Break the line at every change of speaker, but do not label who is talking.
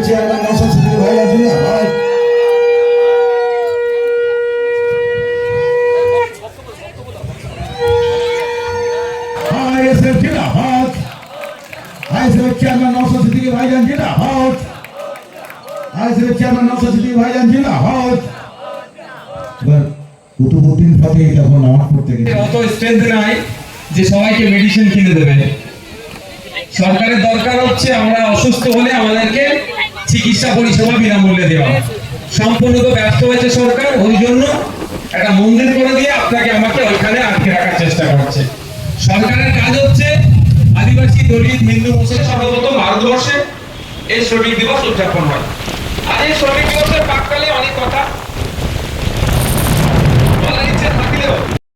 Chairman Naushad Siddiqui ভাইজান জিন্দাবাদ। ISF জিন্দাবাদ। আইএসএফ চেয়ারম্যান নওশাদ সিদ্দিকী ভাইজান জিন্দাবাদ। আইএসএফ চেয়ারম্যান নওশাদ সিদ্দিকী ভাইজান জিন্দাবাদ। এবার কুতুবউদ্দিন ফতেহ যখন নামাজ পড়তে গেছে
অত স্ট্রেংথ নাই যে সবাইকে মেডিসিন কিনে দেবে। সরকারের দরকার হচ্ছে আমরা অসুস্থ হলে আমাদেরকে চিকিৎসা পরিষেবা বিনামূল্যে দেওয়া। সম্পূর্ণ তো ব্যস্ত হয়েছে সরকার, ওই জন্য একটা মন্দির করে দিয়ে আপনাকে আমাকে ওইখানে আটকে রাখার চেষ্টা করছে। সরকারের কাজ হচ্ছে আদিবাসী, দলিত, হিন্দু, মুসলিম সর্বপ্রথম ভারতবর্ষে এই শ্রমিক দিবস উদযাপন হয়। আর এই শ্রমিক দিবসের প্রাক্কালে অনেক কথা